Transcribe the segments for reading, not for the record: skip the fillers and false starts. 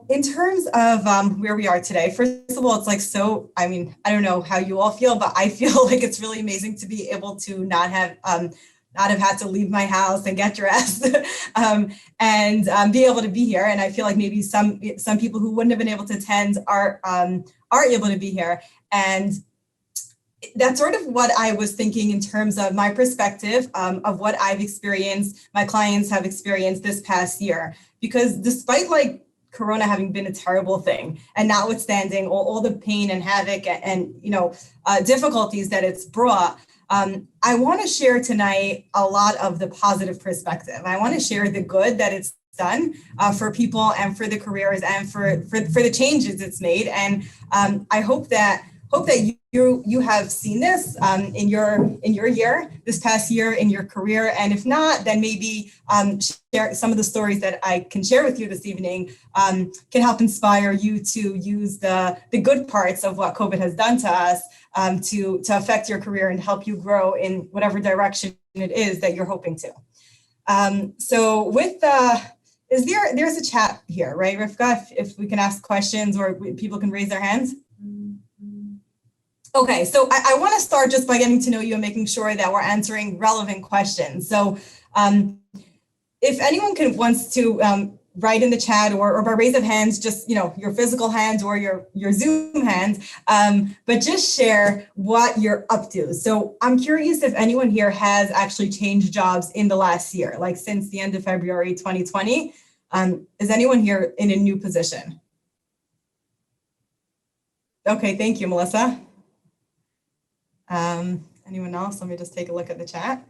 in terms of where we are today, first of all, it's like I mean, I don't know how you all feel, but I feel like it's really amazing to be able to not have had to leave my house and get dressed and be able to be here. And I feel like maybe some people who wouldn't have been able to attend are able to be here. And that's sort of what I was thinking in terms of my perspective of what I've experienced, my clients have experienced this past year. Because despite like Corona having been a terrible thing, and notwithstanding all the pain and havoc and difficulties that it's brought, I want to share tonight a lot of the positive perspective. I want to share the good that it's done for people and for the careers and for the changes it's made. And I hope that you have seen this in your year, this past year in your career. And if not, then maybe share some of the stories that I can share with you this evening can help inspire you to use the good parts of what COVID has done to us to affect your career and help you grow in whatever direction it is that you're hoping to. So with there's a chat here, right, Rivka? If we can ask questions or people can raise their hands. Okay, so I want to start just by getting to know you and making sure that we're answering relevant questions. So if anyone wants to write in the chat or by raise of hands, just your physical hands or your Zoom hands, but just share what you're up to. So I'm curious if anyone here has actually changed jobs in the last year, like since the end of February 2020. Is anyone here in a new position? Okay, thank you, Melissa. Anyone else? Let me just take a look at the chat.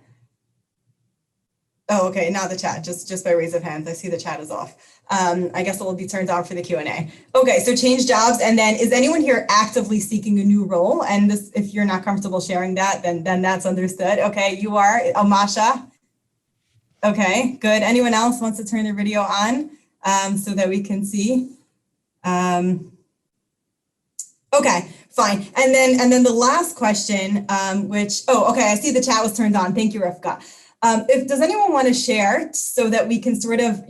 Oh, okay, not the chat, just by raise of hands. I see the chat is off. I guess it will be turned on for the Q&A. Okay, so change jobs. And then is anyone here actively seeking a new role? And this, if you're not comfortable sharing that, then that's understood. Okay, you are. Oh, Masha. Okay, good. Anyone else wants to turn their video on so that we can see? Okay, fine. And then the last question, okay, I see the chat was turned on. Thank you, Rivka. Does anyone want to share so that we can sort of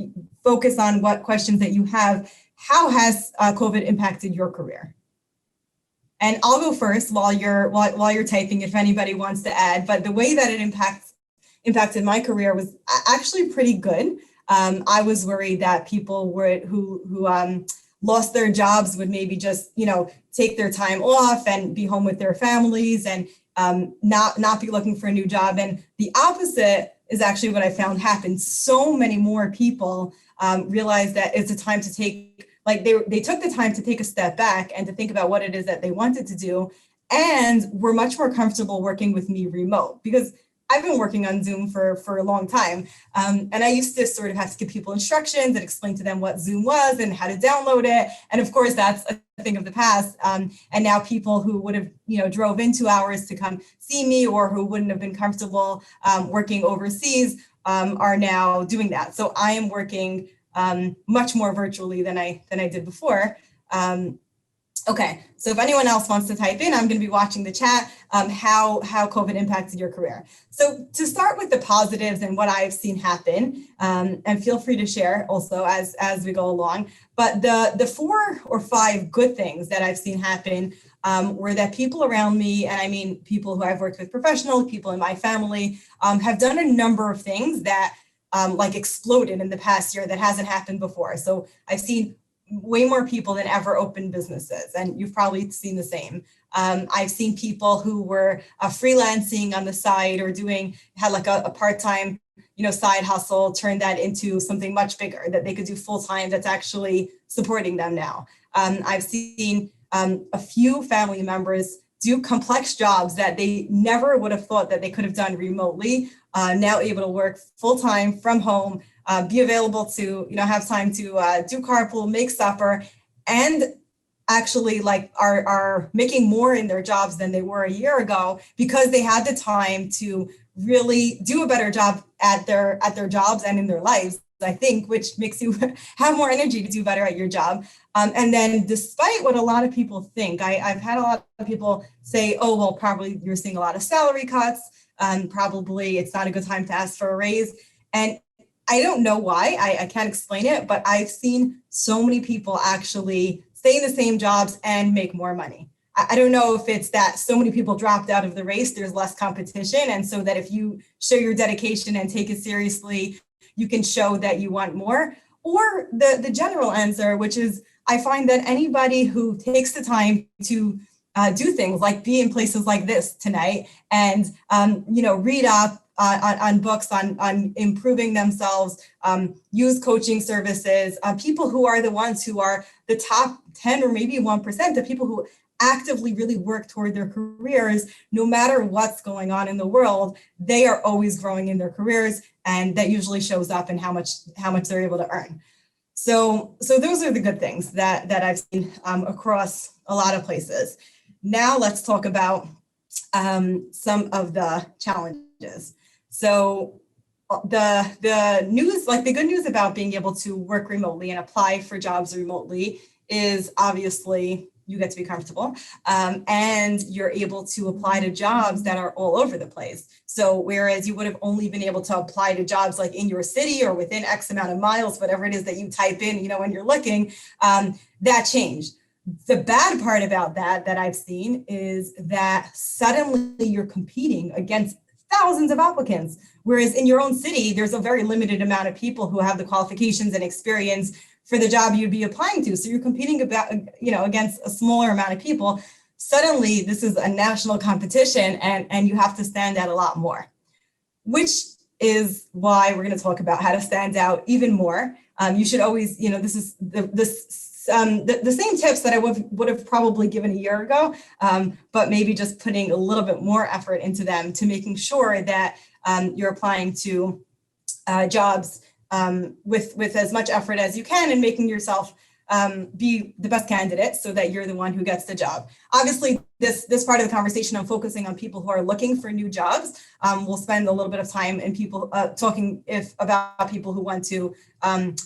focus on what questions that you have? How has COVID impacted your career? And I'll go first while you're typing if anybody wants to add. But the way that it impacted my career was actually pretty good. I was worried that people who lost their jobs would maybe just take their time off and be home with their families and not be looking for a new job. And the opposite is actually what I found happened. So many more people realized that it's a time to take, like they took the time to take a step back and to think about what it is that they wanted to do, and were much more comfortable working with me remote, because I've been working on Zoom for a long time. And I used to sort of have to give people instructions and explain to them what Zoom was and how to download it. And of course, that's a thing of the past. And now people who would have, drove in 2 hours to come see me, or who wouldn't have been comfortable working overseas are now doing that. So I am working much more virtually than I did before. Okay, so if anyone else wants to type in, I'm going to be watching the chat, how COVID impacted your career. So to start with the positives and what I've seen happen, and feel free to share also as we go along, but the 4 or 5 good things that I've seen happen were that people around me, and I mean people who I've worked with professionally, people in my family, have done a number of things that like exploded in the past year that hasn't happened before. So I've seen way more people than ever open businesses, and you've probably seen the same. I've seen people who were freelancing on the side or had like a part-time, side hustle, turn that into something much bigger that they could do full-time that's actually supporting them now. I've seen a few family members do complex jobs that they never would have thought that they could have done remotely, now able to work full-time from home, be available to, have time to do carpool, make supper, and actually like are making more in their jobs than they were a year ago, because they had the time to really do a better job at their jobs and in their lives, I think, which makes you have more energy to do better at your job. And then despite what a lot of people think, I've had a lot of people say, oh, well, probably you're seeing a lot of salary cuts, probably it's not a good time to ask for a raise. And I don't know why, I can't explain it, but I've seen so many people actually stay in the same jobs and make more money. I don't know if it's that so many people dropped out of the race, there's less competition. And so that if you show your dedication and take it seriously, you can show that you want more. Or the general answer, which is I find that anybody who takes the time to do things like be in places like this tonight and, read up on books on improving themselves, use coaching services, people who are the ones who are the top 10 or maybe 1%, the people who actively really work toward their careers, no matter what's going on in the world, they are always growing in their careers, and that usually shows up in how much they're able to earn. So those are the good things that I've seen across a lot of places. Now let's talk about some of the challenges. So the news, like the good news about being able to work remotely and apply for jobs remotely is obviously you get to be comfortable and you're able to apply to jobs that are all over the place. So whereas you would have only been able to apply to jobs like in your city or within X amount of miles, whatever it is that you type in, when you're looking, that changed. The bad part about that I've seen is that suddenly you're competing against thousands of applicants, whereas in your own city, there's a very limited amount of people who have the qualifications and experience for the job you'd be applying to. So you're competing against a smaller amount of people. Suddenly, this is a national competition and you have to stand out a lot more, which is why we're going to talk about how to stand out even more. You should always, this is the same tips that I would have probably given a year ago, but maybe just putting a little bit more effort into them to making sure that you're applying to jobs with as much effort as you can and making yourself be the best candidate so that you're the one who gets the job. Obviously, this part of the conversation, I'm focusing on people who are looking for new jobs. We'll spend a little bit of time in people talking about people who want to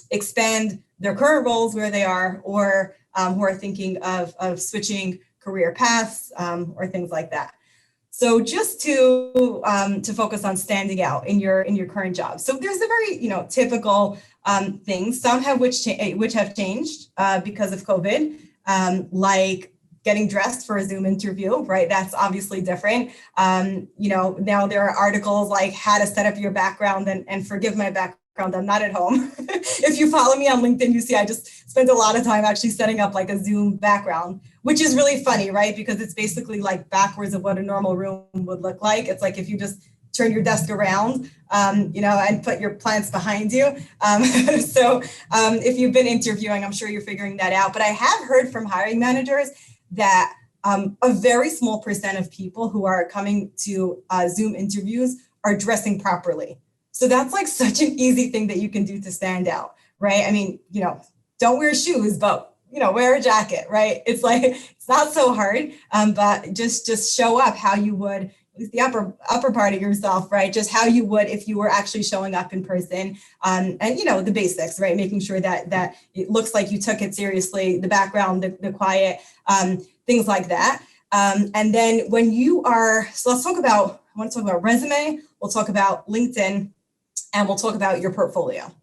expand their current roles where they are, or who are thinking of switching career paths or things like that. So just to focus on standing out in your current job. So there's a very typical things. Some have which have changed because of COVID, like getting dressed for a Zoom interview, right? That's obviously different. Now there are articles like how to set up your background and forgive my background. I'm not at home. If you follow me on LinkedIn, you see I just spent a lot of time actually setting up like a Zoom background, which is really funny, right? Because it's basically like backwards of what a normal room would look like. It's like if you just turn your desk around, and put your plants behind you. So if you've been interviewing, I'm sure you're figuring that out. But I have heard from hiring managers that a very small percent of people who are coming to Zoom interviews are dressing properly. So that's like such an easy thing that you can do to stand out, right? I mean, don't wear shoes, but wear a jacket, right? It's like, it's not so hard, but just show up how you would, at least the upper part of yourself, right? Just how you would if you were actually showing up in person, and the basics, right? Making sure that it looks like you took it seriously, the background, the quiet, things like that. And then when you are, so I want to talk about resume, we'll talk about LinkedIn, and we'll talk about your portfolio.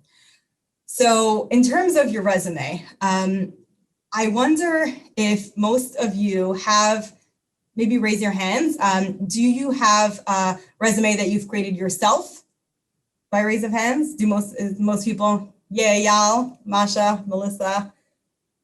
So in terms of your resume, I wonder if most of you have, maybe raise your hands. Do you have a resume that you've created yourself by raise of hands? Most people? Yeah, y'all, Masha, Melissa.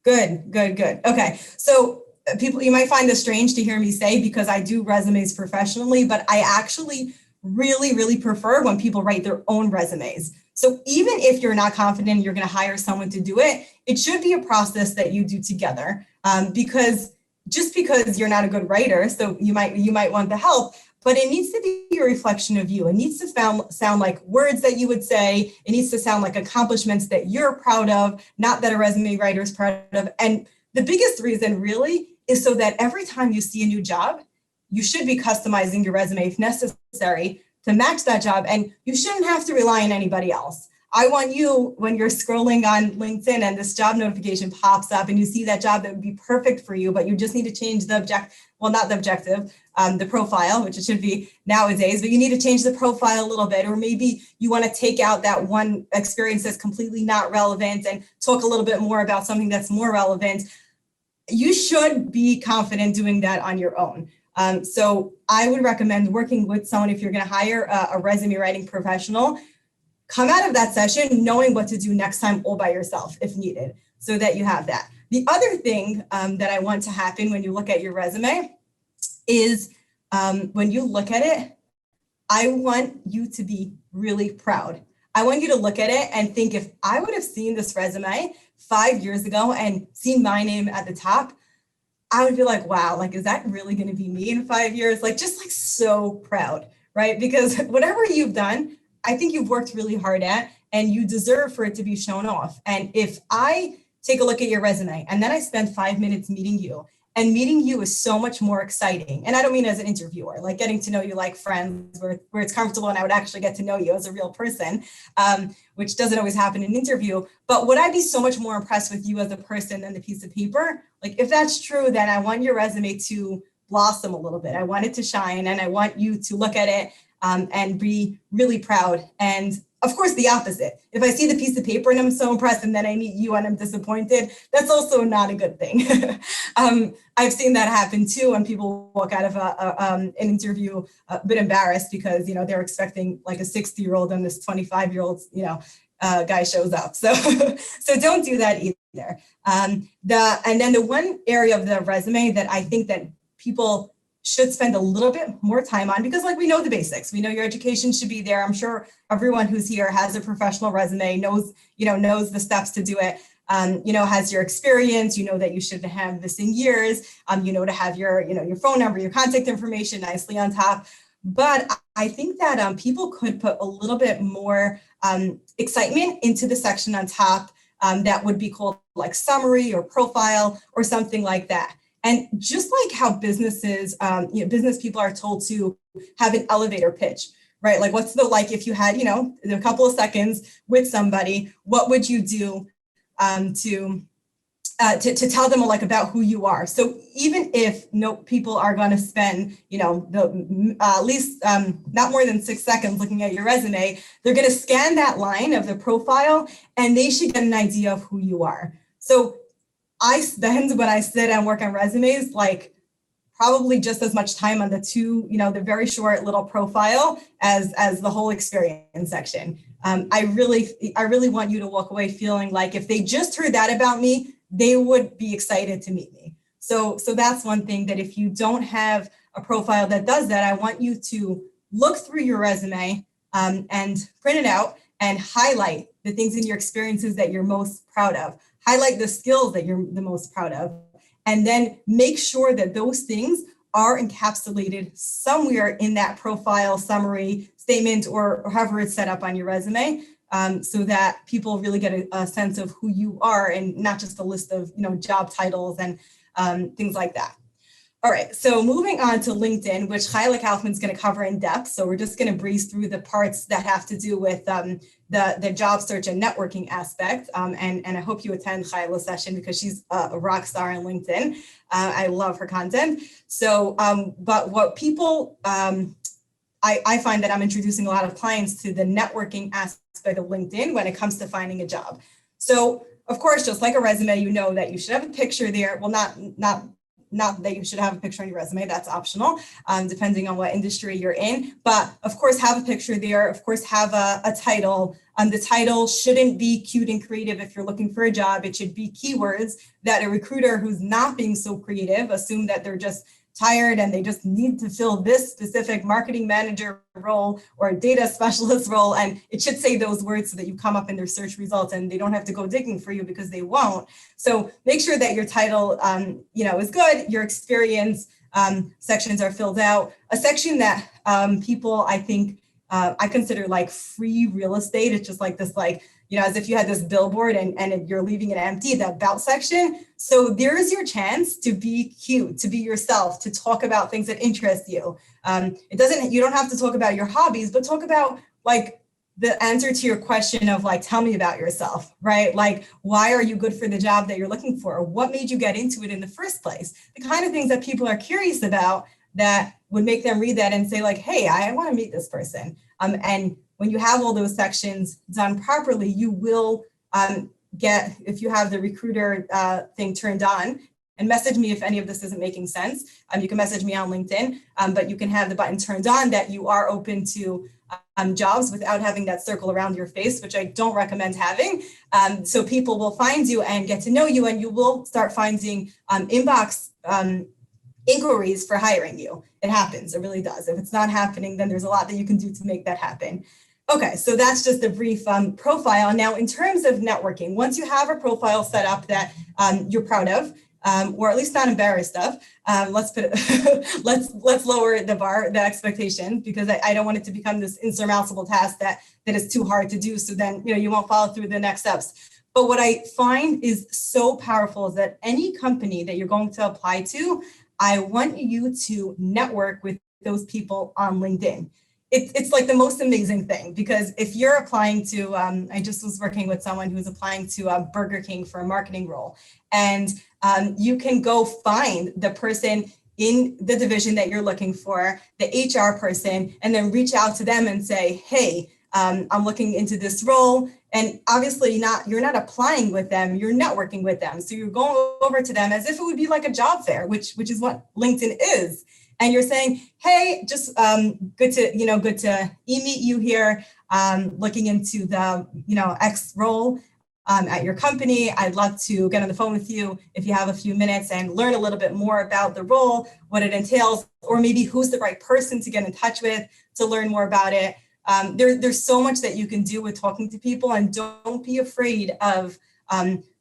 Good. Okay, so people, you might find this strange to hear me say because I do resumes professionally, but I actually really, really prefer when people write their own resumes. So even if you're not confident you're going to hire someone to do it, it should be a process that you do together. Because you're not a good writer, so you might want the help, but it needs to be a reflection of you. It needs to sound like words that you would say. It needs to sound like accomplishments that you're proud of, not that a resume writer is proud of. And the biggest reason really is so that every time you see a new job, you should be customizing your resume if necessary to match that job, and you shouldn't have to rely on anybody else. I want you, when you're scrolling on LinkedIn and this job notification pops up and you see that job that would be perfect for you, but you just need to change the not the objective, the profile, which it should be nowadays, but you need to change the profile a little bit, or maybe you want to take out that one experience that's completely not relevant and talk a little bit more about something that's more relevant. You should be confident doing that on your own. So I would recommend working with someone if you're going to hire a resume writing professional. Come out of that session knowing what to do next time all by yourself if needed, so that you have that. The other thing that I want to happen when you look at your resume is when you look at it, I want you to be really proud. I want you to look at it and think, if I would have seen this resume 5 years ago and seen my name at the top, I would be like, wow, like, is that really going to be me in 5 years? Like, just like so proud, right? Because whatever you've done, I think you've worked really hard at, and you deserve for it to be shown off. And if I take a look at your resume and then I spend 5 minutes meeting you, and meeting you is so much more exciting. And I don't mean as an interviewer, like getting to know you like friends, where it's comfortable and I would actually get to know you as a real person, which doesn't always happen in an interview. But would I be so much more impressed with you as a person than the piece of paper? Like, if that's true, then I want your resume to blossom a little bit. I want it to shine, and I want you to look at it and be really proud. And of course, the opposite. If I see the piece of paper and I'm so impressed and then I meet you and I'm disappointed, that's also not a good thing. I've seen that happen too, when people walk out of an interview a bit embarrassed because, they're expecting like a 60-year-old and this 25-year-old, guy shows up. So, so don't do that either. And then the one area of the resume that I think that people should spend a little bit more time on, because like we know the basics, we know your education should be there. I'm sure everyone who's here has a professional resume, knows the steps to do it, has your experience, that you should have this in years, to have your phone number, your contact information nicely on top. But I think that people could put a little bit more excitement into the section on top that would be called like summary or profile or something like that. And just like how businesses, business people are told to have an elevator pitch, right? Like, what's if you had, a couple of seconds with somebody, what would you do to tell them like about who you are? So even if people are going to spend, at least not more than 6 seconds looking at your resume, they're going to scan that line of the profile and they should get an idea of who you are. So I spend, when I sit and work on resumes, like probably just as much time on the very short little profile as the whole experience section. I really want you to walk away feeling like if they just heard that about me, they would be excited to meet me. So that's one thing, that if you don't have a profile that does that, I want you to look through your resume and print it out and highlight the things in your experiences that you're most proud of. Highlight the skills that you're the most proud of, and then make sure that those things are encapsulated somewhere in that profile, summary, statement, or however it's set up on your resume, so that people really get a sense of who you are, and not just a list of job titles and things like that. All right, so moving on to LinkedIn, which Shaina Kaufman's going to cover in depth. So we're just going to breeze through the parts that have to do with the job search and networking aspect. And I hope you attend Shaila's session, because she's a rock star on LinkedIn. I love her content. So, but what people, I find that I'm introducing a lot of clients to the networking aspect of LinkedIn when it comes to finding a job. So, of course, just like a resume, that you should have a picture there. Well, not that you should have a picture on your resume, that's optional, depending on what industry you're in. But of course, have a picture there. Of course, have a title. The title shouldn't be cute and creative if you're looking for a job. It should be keywords that a recruiter who's not being so creative assume that they're just tired and they just need to fill this specific marketing manager role or data specialist role. And it should say those words so that you come up in their search results and they don't have to go digging for you, because they won't. So make sure that your title, is good. Your experience sections are filled out. A section that people, I think, I consider like free real estate. It's just like this, as if you had this billboard and you're leaving it empty, that about section. So there is your chance to be cute, to be yourself, to talk about things that interest you. You don't have to talk about your hobbies, but talk about like the answer to your question of like, tell me about yourself, right? Like, why are you good for the job that you're looking for? What made you get into it in the first place? The kind of things that people are curious about that would make them read that and say like, hey, I want to meet this person. And when you have all those sections done properly, you will get, if you have the recruiter thing turned on, and message me if any of this isn't making sense. You can message me on LinkedIn, but you can have the button turned on that you are open to jobs without having that circle around your face, which I don't recommend having. So people will find you and get to know you, and you will start finding inbox inquiries for hiring you. It happens, it really does. If it's not happening, then there's a lot that you can do to make that happen. Okay, so that's just a brief profile. Now, in terms of networking, once you have a profile set up that you're proud of, or at least not embarrassed of, let's put it, let's lower the bar, the expectation, because I don't want it to become this insurmountable task that is too hard to do. So then, you won't follow through the next steps. But what I find is so powerful is that any company that you're going to apply to, I want you to network with those people on LinkedIn. It's like the most amazing thing, because if you're applying to, I just was working with someone who's applying to Burger King for a marketing role, and you can go find the person in the division that you're looking for, the HR person, and then reach out to them and say, hey, I'm looking into this role. And obviously you're not applying with them, you're networking with them. So you're going over to them as if it would be like a job fair, which is what LinkedIn is. And you're saying, hey, just good to meet you here, looking into the, X role at your company. I'd love to get on the phone with you if you have a few minutes and learn a little bit more about the role, what it entails, or maybe who's the right person to get in touch with to learn more about it. There's so much that you can do with talking to people, and don't be afraid of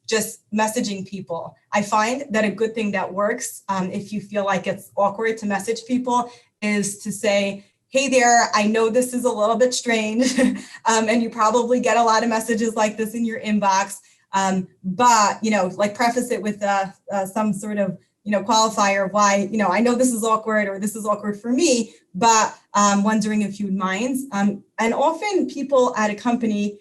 just messaging people. I find that a good thing that works, if you feel like it's awkward to message people, is to say, hey there, I know this is a little bit strange, and you probably get a lot of messages like this in your inbox, but, like preface it with some sort of, qualifier why, I know this is awkward, or this is awkward for me, but wondering if you'd mind. And often people at a company,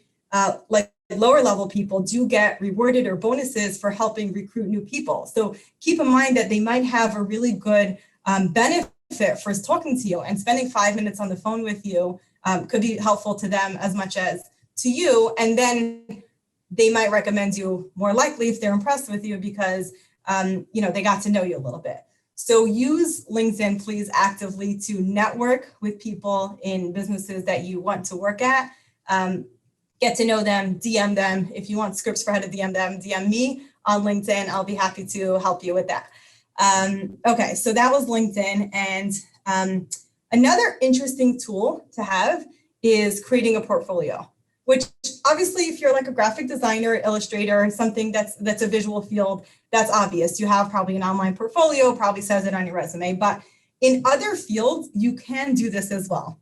like lower level people, do get rewarded or bonuses for helping recruit new people. So keep in mind that they might have a really good benefit for talking to you, and spending 5 minutes on the phone with you could be helpful to them as much as to you. And then they might recommend you more likely if they're impressed with you, because they got to know you a little bit. So use LinkedIn, please, actively to network with people in businesses that you want to work at. Get to know them, DM them. If you want scripts for how to DM them, DM me on LinkedIn. I'll be happy to help you with that. Okay, so that was LinkedIn. And another interesting tool to have is creating a portfolio, which obviously, if you're like a graphic designer, illustrator, something that's a visual field, that's obvious. You have probably an online portfolio, probably says it on your resume. But in other fields, you can do this as well.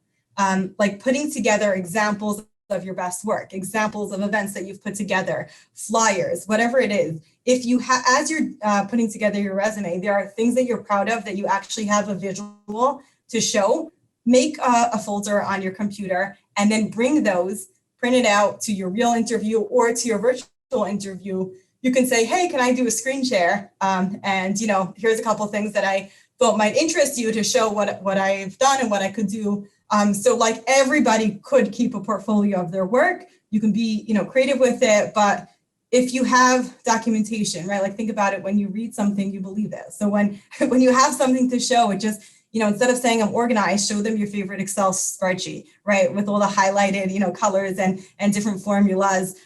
Like putting together examples of your best work, examples of events that you've put together, flyers, whatever it is. If you as you're putting together your resume, there are things that you're proud of that you actually have a visual to show, make a folder on your computer, and then bring those, print it out to your real interview or to your virtual interview. You can say, hey, can I do a screen share? And here's a couple of things that I thought might interest you to show what I've done and what I could do. So like everybody could keep a portfolio of their work. You can be, creative with it, but if you have documentation, right? Like think about it, when you read something, you believe it. So when you have something to show, it just, instead of saying I'm organized, show them your favorite Excel spreadsheet, right? With all the highlighted, colors and different formulas.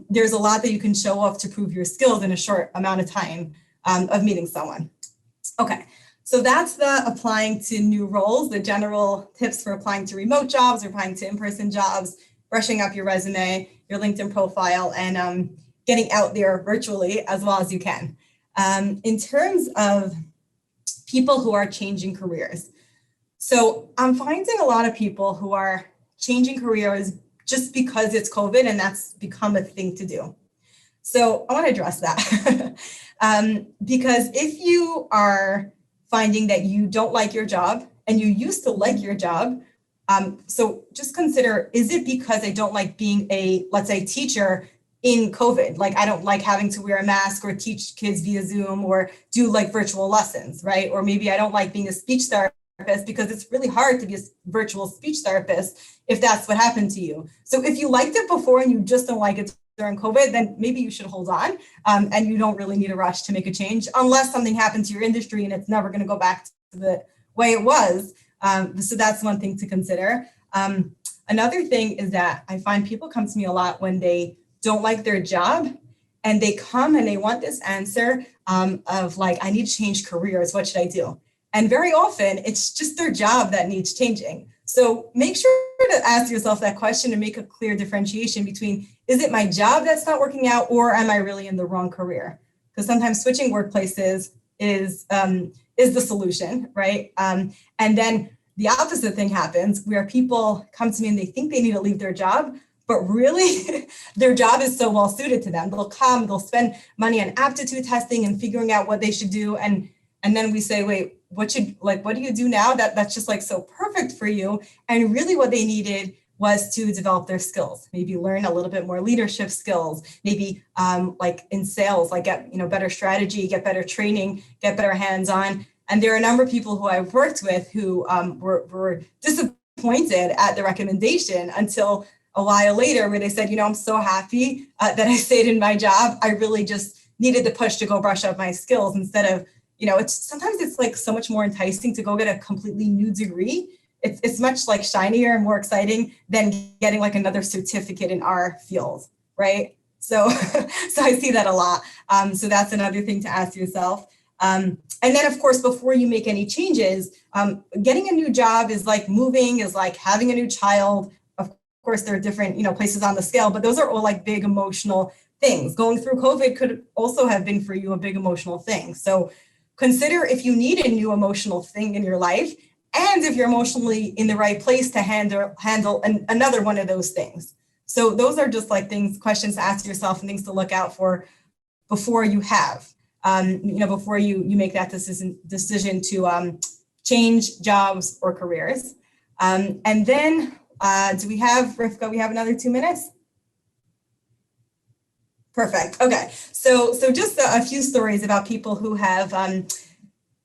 There's a lot that you can show off to prove your skills in a short amount of time of meeting someone. Okay. So that's the applying to new roles, the general tips for applying to remote jobs, or applying to in-person jobs, brushing up your resume, your LinkedIn profile, and getting out there virtually as well as you can. In terms of people who are changing careers. So I'm finding a lot of people who are changing careers just because it's COVID and that's become a thing to do. So I want to address that because if you are finding that you don't like your job and you used to like your job, So just consider, is it because I don't like being a, let's say, teacher in COVID? Like, I don't like having to wear a mask or teach kids via Zoom or do like virtual lessons, right? Or maybe I don't like being a speech therapist because it's really hard to be a virtual speech therapist if that's what happened to you. So if you liked it before and you just don't like it during COVID, then maybe you should hold on, and you don't really need a rush to make a change unless something happens to your industry and it's never going to go back to the way it was. So that's one thing to consider. Another thing is that I find people come to me a lot when they don't like their job and they come and they want this answer of like, I need to change careers. What should I do? And very often it's just their job that needs changing. So make sure to ask yourself that question and make a clear differentiation between, is it my job that's not working out or am I really in the wrong career? Because sometimes switching workplaces is the solution, right? And then the opposite thing happens where people come to me and they think they need to leave their job, but really their job is so well suited to them. They'll come, they'll spend money on aptitude testing and figuring out what they should do. And then we say, wait, what do you do now? That's just like so perfect for you. And really what they needed was to develop their skills, maybe learn a little bit more leadership skills, maybe like in sales, like get better strategy, get better training, get better hands-on. And there are a number of people who I've worked with who were disappointed at the recommendation until a while later where they said, I'm so happy that I stayed in my job. I really just needed the push to go brush up my skills instead of, sometimes it's like so much more enticing to go get a completely new degree. It's much like shinier and more exciting than getting like another certificate in our field, right? So I see that a lot. So that's another thing to ask yourself. And then, of course, before you make any changes, getting a new job is like moving, is like having a new child. Of course, there are different, places on the scale, but those are all like big emotional things. Going through COVID could also have been for you a big emotional thing. So consider if you need a new emotional thing in your life and if you're emotionally in the right place to handle another one of those things. So those are just like questions to ask yourself and things to look out for before you before you make that decision to change jobs or careers. And then do we have, Rivka, we have another 2 minutes? Perfect. Okay. So just a few stories about people who have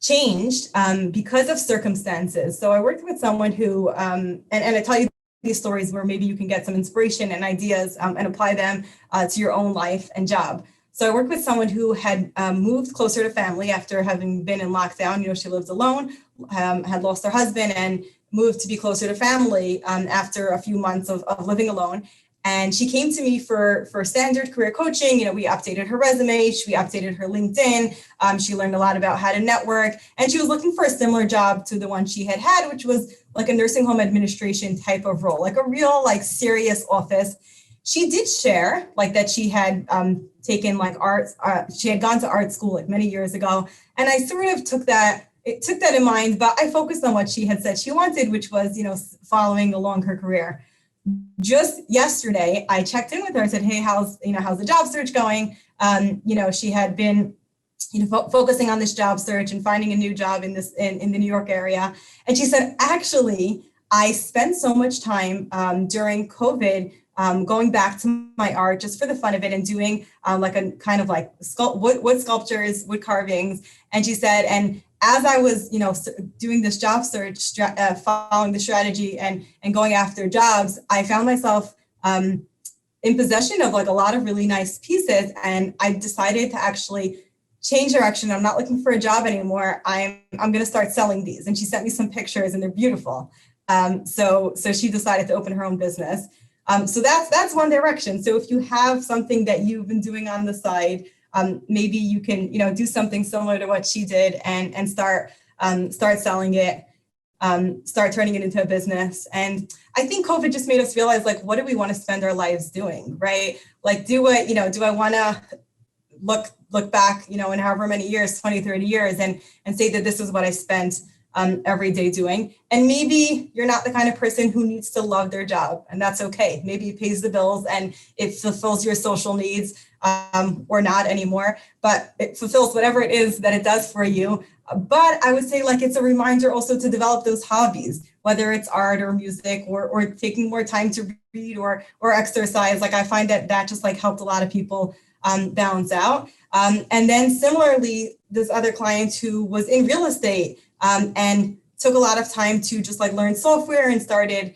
changed because of circumstances. So I worked with someone who, and I tell you these stories where maybe you can get some inspiration and ideas and apply them to your own life and job. So I worked with someone who had moved closer to family after having been in lockdown. She lived alone, had lost her husband and moved to be closer to family after a few months of living alone. And she came to me for standard career coaching. We updated her resume, we updated her LinkedIn. She learned a lot about how to network, and she was looking for a similar job to the one she had, which was like a nursing home administration type of role, like a real like serious office. She did share like that she had taken like arts. She had gone to art school like many years ago, and I sort of took that in mind, but I focused on what she had said she wanted, which was following along her career. Just yesterday, I checked in with her and said, hey, how's the job search going? She had been, focusing on this job search and finding a new job in the New York area. And she said, actually, I spent so much time during COVID going back to my art just for the fun of it and doing like a kind of like wood sculptures, wood carvings. And she said, and as I was, doing this job search, following the strategy and going after jobs, I found myself in possession of like a lot of really nice pieces. And I decided to actually change direction. I'm not looking for a job anymore. I'm going to start selling these. And she sent me some pictures and they're beautiful. So she decided to open her own business. So that's one direction. So if you have something that you've been doing on the side, maybe you can, do something similar to what she did and start selling it, start turning it into a business. And I think COVID just made us realize, like, what do we want to spend our lives doing, right? Like, do I want to look back, in however many years, 20, 30 years and say that this is what I spent every day doing. And maybe you're not the kind of person who needs to love their job, and that's okay. Maybe it pays the bills and it fulfills your social needs or not anymore, but it fulfills whatever it is that it does for you. But I would say, like, it's a reminder also to develop those hobbies, whether it's art or music or taking more time to read or exercise. Like I find that just like helped a lot of people balance out. And then similarly, this other client who was in real estate and took a lot of time to just like learn software and started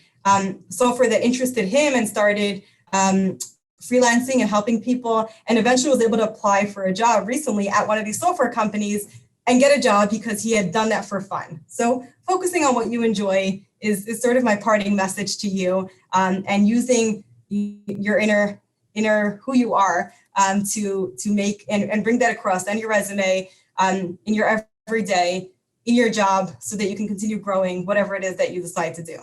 software that interested him and started freelancing and helping people, and eventually was able to apply for a job recently at one of these software companies and get a job because he had done that for fun. So focusing on what you enjoy is sort of my parting message to you, and using your inner who you are to make and bring that across on your resume, in your everyday, in your job, so that you can continue growing whatever it is that you decide to do.